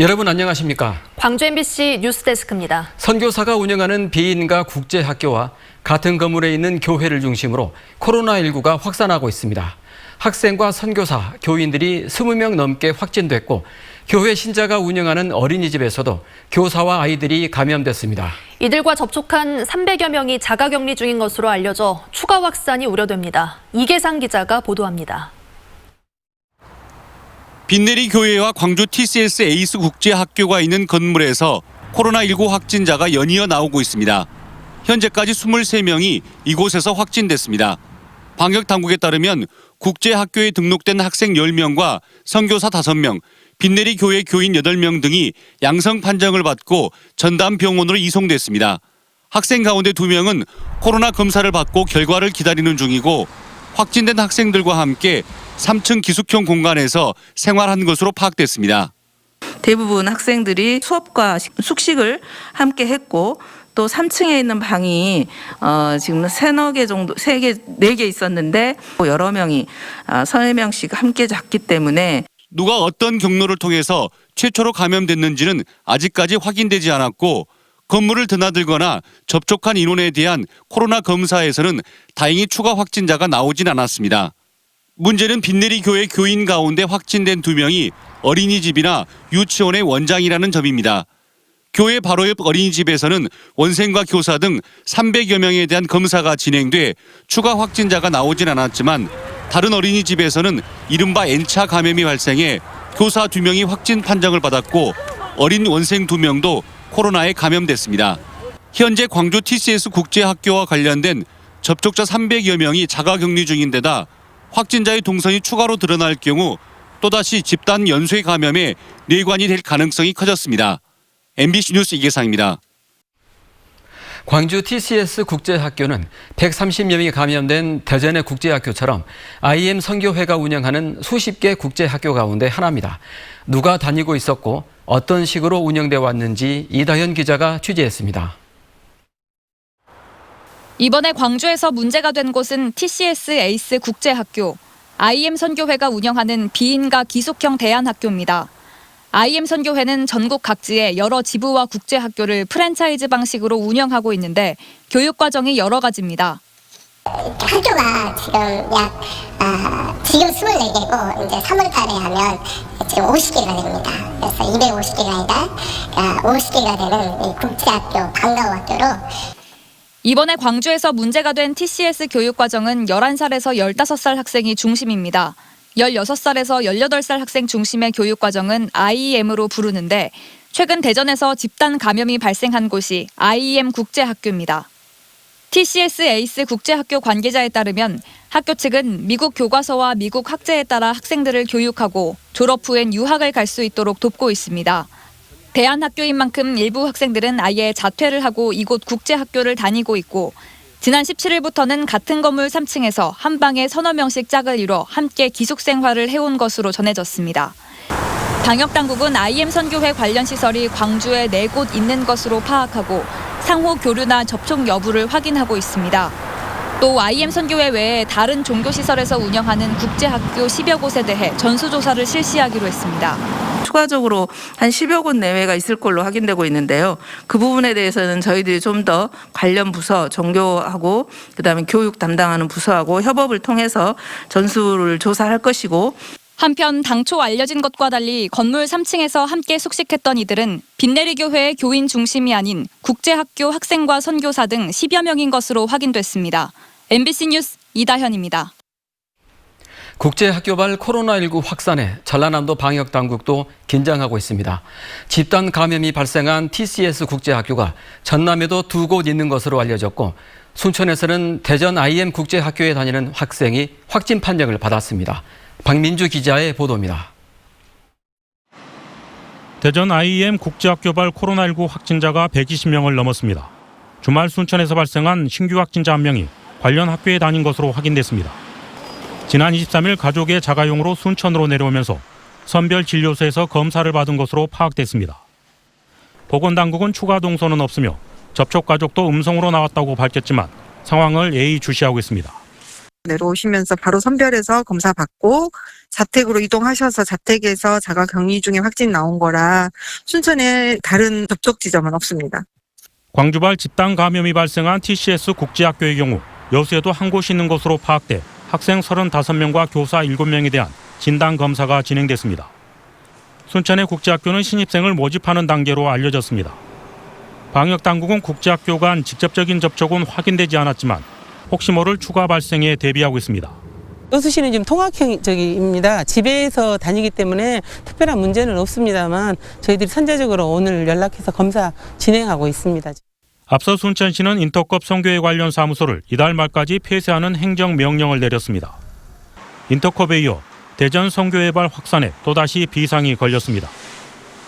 여러분 안녕하십니까? 광주 MBC 뉴스데스크입니다. 선교사가 운영하는 비인가 국제학교와 같은 건물에 있는 교회를 중심으로 코로나19가 확산하고 있습니다. 학생과 선교사, 교인들이 20명 넘게 확진됐고 교회 신자가 운영하는 어린이집에서도 교사와 아이들이 감염됐습니다. 이들과 접촉한 300여 명이 자가격리 중인 것으로 알려져 추가 확산이 우려됩니다. 이계상 기자가 보도합니다. 빈내리 교회와 광주 TCS 에이스 국제학교가 있는 건물에서 코로나19 확진자가 연이어 나오고 있습니다. 현재까지 23명이 이곳에서 확진됐습니다. 방역당국에 따르면 국제학교에 등록된 학생 10명과 선교사 5명, 빈내리 교회 교인 8명 등이 양성 판정을 받고 전담병원으로 이송됐습니다. 학생 가운데 2명은 코로나 검사를 받고 결과를 기다리는 중이고 확진된 학생들과 함께 3층 기숙형 공간에서 생활한 것으로 파악됐습니다. 대부분 학생들이 수업과 숙식을 함께 했고 또 3층에 있는 방이 지금 3-4개 정도, 4개 있었는데 여러 명이 3-4명씩 함께 잤기 때문에 누가 어떤 경로를 통해서 최초로 감염됐는지는 아직까지 확인되지 않았고 건물을 드나들거나 접촉한 인원에 대한 코로나 검사에서는 다행히 추가 확진자가 나오진 않았습니다. 문제는 빈내리 교회 교인 가운데 확진된 2명이 어린이집이나 유치원의 원장이라는 점입니다. 교회 바로 옆 어린이집에서는 원생과 교사 등 300여 명에 대한 검사가 진행돼 추가 확진자가 나오진 않았지만 다른 어린이집에서는 이른바 N차 감염이 발생해 교사 2명이 확진 판정을 받았고 어린 원생 2명도 코로나에 감염됐습니다. 현재 광주 TCS 국제학교와 관련된 접촉자 300여 명이 자가격리 중인데다 확진자의 동선이 추가로 드러날 경우 또다시 집단 연쇄 감염에 뇌관이 될 가능성이 커졌습니다. MBC 뉴스 이계상입니다. 광주 TCS 국제학교는 130여 명이 감염된 대전의 국제학교처럼 IM 선교회가 운영하는 수십 개 국제학교 가운데 하나입니다. 누가 다니고 있었고 어떤 식으로 운영돼 왔는지 이다현 기자가 취재했습니다. 이번에 광주에서 문제가 된 곳은 TCS 에이스 국제학교, IM 선교회가 운영하는 비인가 기숙형 대안학교입니다. IM 선교회는 전국 각지에 여러 지부와 국제학교를 프랜차이즈 방식으로 운영하고 있는데 교육 과정이 여러 가지입니다. 학교가 지금 24개고 이제 3월 달에 하면 지금 50개가 됩니다. 그래서 250개가 아니라 50개가 되는 이 국제학교, 방과후학교로 이번에 광주에서 문제가 된 TCS 교육과정은 11살에서 15살 학생이 중심입니다. 16살에서 18살 학생 중심의 교육과정은 IEM으로 부르는데 최근 대전에서 집단 감염이 발생한 곳이 IEM 국제학교입니다. TCS 에이스 국제학교 관계자에 따르면 학교 측은 미국 교과서와 미국 학제에 따라 학생들을 교육하고 졸업 후엔 유학을 갈 수 있도록 돕고 있습니다. 대안학교인 만큼 일부 학생들은 아예 자퇴를 하고 이곳 국제학교를 다니고 있고 지난 17일부터는 같은 건물 3층에서 한 방에 서너 명씩 짝을 이뤄 함께 기숙생활을 해온 것으로 전해졌습니다. 방역당국은 IM 선교회 관련 시설이 광주에 4곳 있는 것으로 파악하고 상호 교류나 접촉 여부를 확인하고 있습니다. 또 IM 선교회 외에 다른 종교시설에서 운영하는 국제학교 10여 곳에 대해 전수조사를 실시하기로 했습니다. 추가적으로 한 10여 곳 내외가 있을 걸로 확인되고 있는데요. 그 부분에 대해서는 저희들이 좀 더 관련 부서, 종교하고 그다음에 교육 담당하는 부서하고 협업을 통해서 전수를 조사할 것이고 한편 당초 알려진 것과 달리 건물 3층에서 함께 숙식했던 이들은 빈내리 교회의 교인 중심이 아닌 국제학교 학생과 선교사 등 10여 명인 것으로 확인됐습니다. MBC 뉴스 이다현입니다. 국제학교발 코로나19 확산에 전라남도 방역당국도 긴장하고 있습니다. 집단 감염이 발생한 TCS 국제학교가 전남에도 2곳 있는 것으로 알려졌고 순천에서는 대전 IM 국제학교에 다니는 학생이 확진 판정을 받았습니다. 박민주 기자의 보도입니다. 대전 IM 국제학교발 코로나19 확진자가 120명을 넘었습니다. 주말 순천에서 발생한 신규 확진자 1명이 관련 학교에 다닌 것으로 확인됐습니다. 지난 23일 가족의 자가용으로 순천으로 내려오면서 선별진료소에서 검사를 받은 것으로 파악됐습니다. 보건당국은 추가 동선은 없으며 접촉 가족도 음성으로 나왔다고 밝혔지만 상황을 예의주시하고 있습니다. 내려오시면서 바로 선별해서 검사 받고 자택으로 이동하셔서 자택에서 자가 격리 중에 확진 나온 거라 순천에 다른 접촉 지점은 없습니다. 광주발 집단 감염이 발생한 TCS 국제학교의 경우 여수에도 한 곳이 있는 것으로 파악돼 학생 35명과 교사 7명에 대한 진단 검사가 진행됐습니다. 순천의 국제학교는 신입생을 모집하는 단계로 알려졌습니다. 방역당국은 국제학교 간 직접적인 접촉은 확인되지 않았지만 혹시 모를 추가 발생에 대비하고 있습니다. 여수시는 지금 통학형입니다. 집에서 다니기 때문에 특별한 문제는 없습니다만 저희들이 선제적으로 오늘 연락해서 검사 진행하고 있습니다. 앞서 순천시는 인터컵 선교회 관련 사무소를 이달 말까지 폐쇄하는 행정명령을 내렸습니다. 인터컵에 이어 대전 선교회발 확산에 또다시 비상이 걸렸습니다.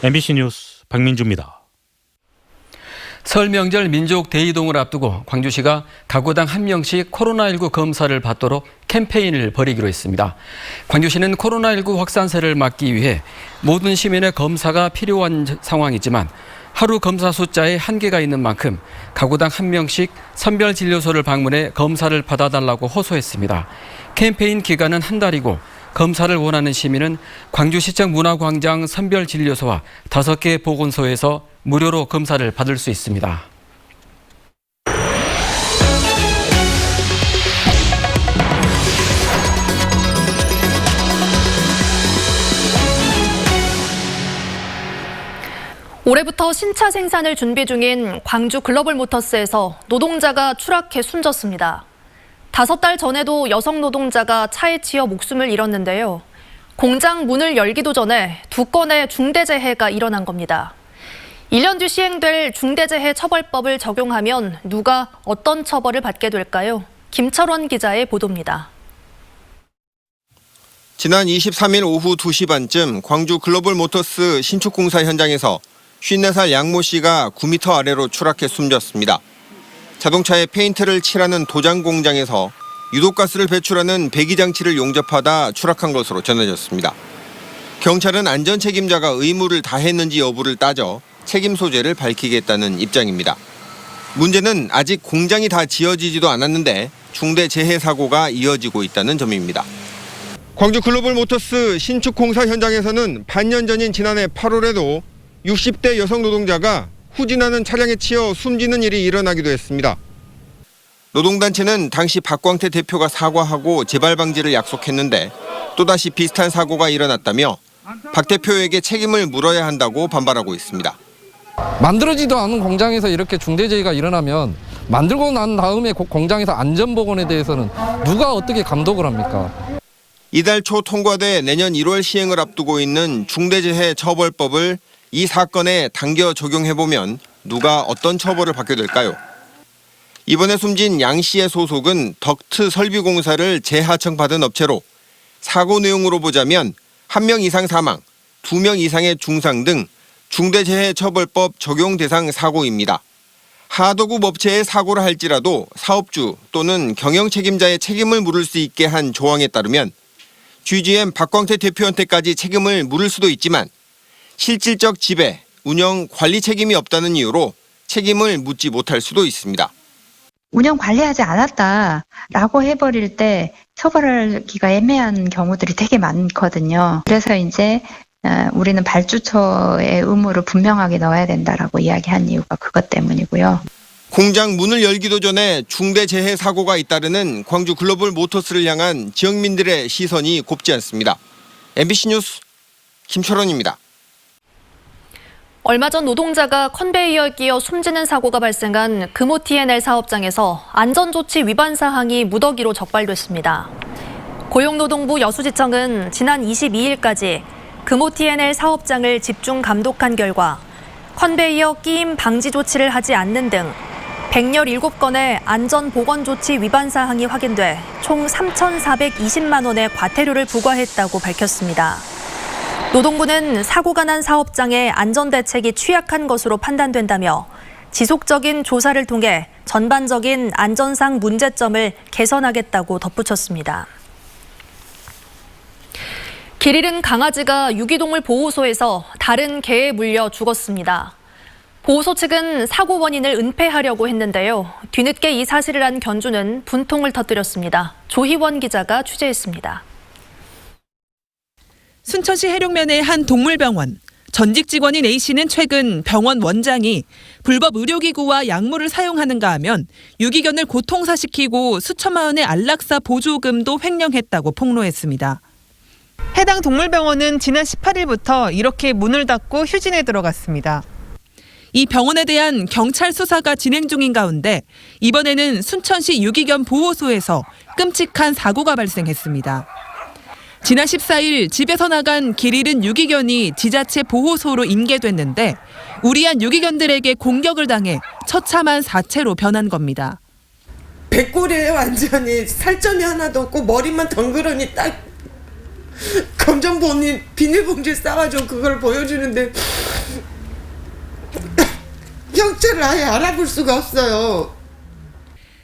MBC 뉴스 박민주입니다. 설 명절 민족 대이동을 앞두고 광주시가 가구당 1명씩 코로나19 검사를 받도록 캠페인을 벌이기로 했습니다. 광주시는 코로나19 확산세를 막기 위해 모든 시민의 검사가 필요한 상황이지만 하루 검사 숫자에 한계가 있는 만큼 가구당 1명씩 선별진료소를 방문해 검사를 받아달라고 호소했습니다. 캠페인 기간은 한 달이고 검사를 원하는 시민은 광주시청 문화광장 선별진료소와 5개 보건소에서 무료로 검사를 받을 수 있습니다. 올해부터 신차 생산을 준비 중인 광주 글로벌 모터스에서 노동자가 추락해 숨졌습니다. 5달 전에도 여성 노동자가 차에 치여 목숨을 잃었는데요. 공장 문을 열기도 전에 2건의 중대재해가 일어난 겁니다. 1년 뒤 시행될 중대재해처벌법을 적용하면 누가 어떤 처벌을 받게 될까요? 김철원 기자의 보도입니다. 지난 23일 오후 2시 반쯤 광주 글로벌 모터스 신축 공사 현장에서 54살 양모 씨가 9m 아래로 추락해 숨졌습니다. 자동차에 페인트를 칠하는 도장 공장에서 유독가스를 배출하는 배기 장치를 용접하다 추락한 것으로 전해졌습니다. 경찰은 안전 책임자가 의무를 다했는지 여부를 따져 책임 소재를 밝히겠다는 입장입니다. 문제는 아직 공장이 다 지어지지도 않았는데 중대 재해 사고가 이어지고 있다는 점입니다. 광주 글로벌 모터스 신축 공사 현장에서는 반년 전인 지난해 8월에도 60대 여성 노동자가 후진하는 차량에 치여 숨지는 일이 일어나기도 했습니다. 노동단체는 당시 박광태 대표가 사과하고 재발 방지를 약속했는데 또다시 비슷한 사고가 일어났다며 박 대표에게 책임을 물어야 한다고 반발하고 있습니다. 만들어지도 않은 공장에서 이렇게 중대재해가 일어나면 만들고 난 다음에 공장에서 안전보건에 대해서는 누가 어떻게 감독을 합니까? 이달 초 통과돼 내년 1월 시행을 앞두고 있는 중대재해처벌법을 이 사건에 당겨 적용해보면 누가 어떤 처벌을 받게 될까요? 이번에 숨진 양 씨의 소속은 덕트 설비공사를 재하청받은 업체로 사고 내용으로 보자면 1명 이상 사망, 2명 이상의 중상 등 중대재해처벌법 적용 대상 사고입니다. 하도급 업체의 사고를 할지라도 사업주 또는 경영 책임자의 책임을 물을 수 있게 한 조항에 따르면 GGM 박광태 대표한테까지 책임을 물을 수도 있지만 실질적 지배, 운영, 관리 책임이 없다는 이유로 책임을 묻지 못할 수도 있습니다. 운영 관리하지 않았다라고 해버릴 때 처벌하기가 애매한 경우들이 되게 많거든요. 그래서 이제 우리는 발주처의 의무를 분명하게 넣어야 된다라고 이야기한 이유가 그것 때문이고요. 공장 문을 열기도 전에 중대재해 사고가 잇따르는 광주 글로벌 모터스를 향한 지역민들의 시선이 곱지 않습니다. MBC 뉴스 김철원입니다. 얼마 전 노동자가 컨베이어에 끼어 숨지는 사고가 발생한 금호 T&L 사업장에서 안전조치 위반 사항이 무더기로 적발됐습니다. 고용노동부 여수지청은 지난 22일까지 금호 T&L 사업장을 집중 감독한 결과 컨베이어 끼임 방지 조치를 하지 않는 등 117건의 안전보건조치 위반 사항이 확인돼 총 3,420만 원의 과태료를 부과했다고 밝혔습니다. 노동부는 사고가 난 사업장의 안전대책이 취약한 것으로 판단된다며 지속적인 조사를 통해 전반적인 안전상 문제점을 개선하겠다고 덧붙였습니다. 길 잃은 강아지가 유기동물 보호소에서 다른 개에 물려 죽었습니다. 보호소 측은 사고 원인을 은폐하려고 했는데요. 뒤늦게 이 사실을 안 견주는 분통을 터뜨렸습니다. 조희원 기자가 취재했습니다. 순천시 해룡면의 한 동물병원. 전직 직원인 A씨는 최근 병원 원장이 불법 의료기구와 약물을 사용하는가 하면 유기견을 고통사시키고 수천만 원의 안락사 보조금도 횡령했다고 폭로했습니다. 해당 동물병원은 지난 18일부터 이렇게 문을 닫고 휴진에 들어갔습니다. 이 병원에 대한 경찰 수사가 진행 중인 가운데 이번에는 순천시 유기견 보호소에서 끔찍한 사고가 발생했습니다. 지난 14일 집에서 나간 길 잃은 유기견이 지자체 보호소로 인계됐는데 우리한 유기견들에게 공격을 당해 처참한 사체로 변한 겁니다. 백골이에 완전히 살점이 하나도 없고 머리만 덩그러니 딱 검정본이 비닐봉지에 싸가지고 그걸 보여주는데 형체를 아예 알아볼 수가 없어요.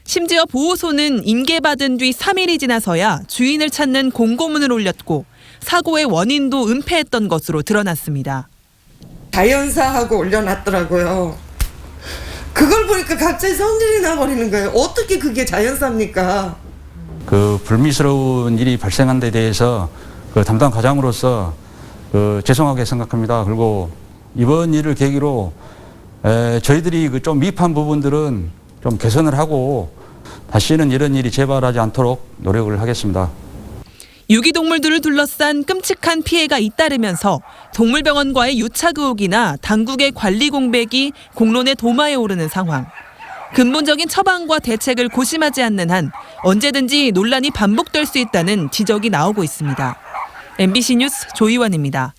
심지어 보호소는 인계받은 뒤 3일이 지나서야 주인을 찾는 공고문을 올렸고 사고의 원인도 은폐했던 것으로 드러났습니다. 자연사하고 올려놨더라고요. 그걸 보니까 갑자기 성질이 나버리는 거예요. 어떻게 그게 자연사입니까? 그 불미스러운 일이 발생한 데 대해서 그 담당 과장으로서 죄송하게 생각합니다. 그리고 이번 일을 계기로 저희들이 그 좀 미흡한 부분들은 좀 개선을 하고 다시는 이런 일이 재발하지 않도록 노력을 하겠습니다. 유기동물들을 둘러싼 끔찍한 피해가 잇따르면서 동물병원과의 유착 의혹이나 당국의 관리 공백이 공론의 도마에 오르는 상황. 근본적인 처방과 대책을 고심하지 않는 한 언제든지 논란이 반복될 수 있다는 지적이 나오고 있습니다. MBC 뉴스 조희원입니다.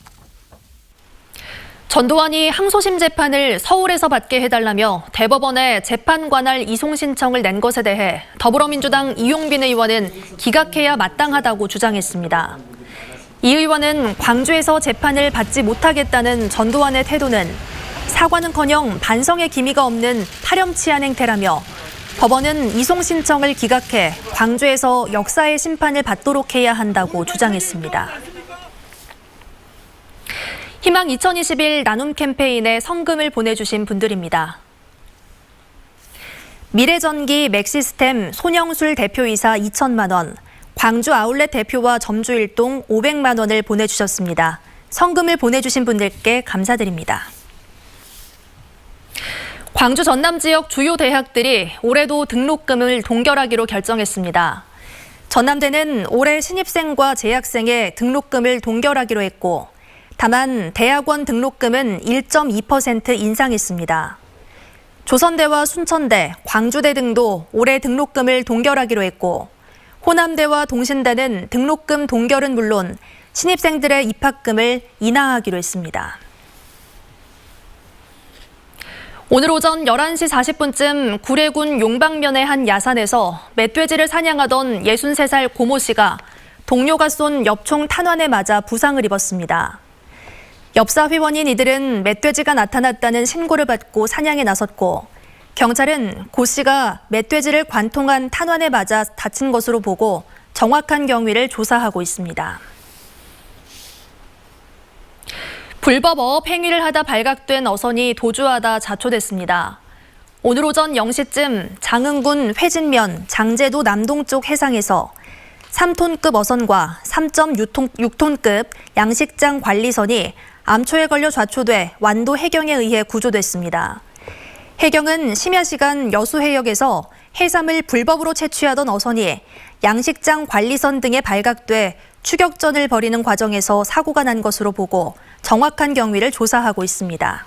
전두환이 항소심 재판을 서울에서 받게 해달라며 대법원에 재판 관할 이송 신청을 낸 것에 대해 더불어민주당 이용빈 의원은 기각해야 마땅하다고 주장했습니다. 이 의원은 광주에서 재판을 받지 못하겠다는 전두환의 태도는 사과는커녕 반성의 기미가 없는 파렴치한 행태라며 법원은 이송 신청을 기각해 광주에서 역사의 심판을 받도록 해야 한다고 주장했습니다. 희망 2021 나눔 캠페인에 성금을 보내주신 분들입니다. 미래전기 맥시스템 손영술 대표이사 2천만 원, 광주 아울렛 대표와 점주일동 500만 원을 보내주셨습니다. 성금을 보내주신 분들께 감사드립니다. 광주 전남 지역 주요 대학들이 올해도 등록금을 동결하기로 결정했습니다. 전남대는 올해 신입생과 재학생의 등록금을 동결하기로 했고 다만 대학원 등록금은 1.2% 인상했습니다. 조선대와 순천대, 광주대 등도 올해 등록금을 동결하기로 했고 호남대와 동신대는 등록금 동결은 물론 신입생들의 입학금을 인하하기로 했습니다. 오늘 오전 11시 40분쯤 구례군 용방면의 한 야산에서 멧돼지를 사냥하던 63살 고모 씨가 동료가 쏜 엽총 탄환에 맞아 부상을 입었습니다. 엽사 회원인 이들은 멧돼지가 나타났다는 신고를 받고 사냥에 나섰고 경찰은 고 씨가 멧돼지를 관통한 탄환에 맞아 다친 것으로 보고 정확한 경위를 조사하고 있습니다. 불법 어업 행위를 하다 발각된 어선이 도주하다 자초됐습니다. 오늘 오전 0시쯤 장흥군 회진면 장제도 남동쪽 해상에서 3톤급 어선과 3.6톤급 양식장 관리선이 암초에 걸려 좌초돼 완도 해경에 의해 구조됐습니다. 해경은 심야 시간 여수해역에서 해삼을 불법으로 채취하던 어선이 양식장 관리선 등에 발각돼 추격전을 벌이는 과정에서 사고가 난 것으로 보고 정확한 경위를 조사하고 있습니다.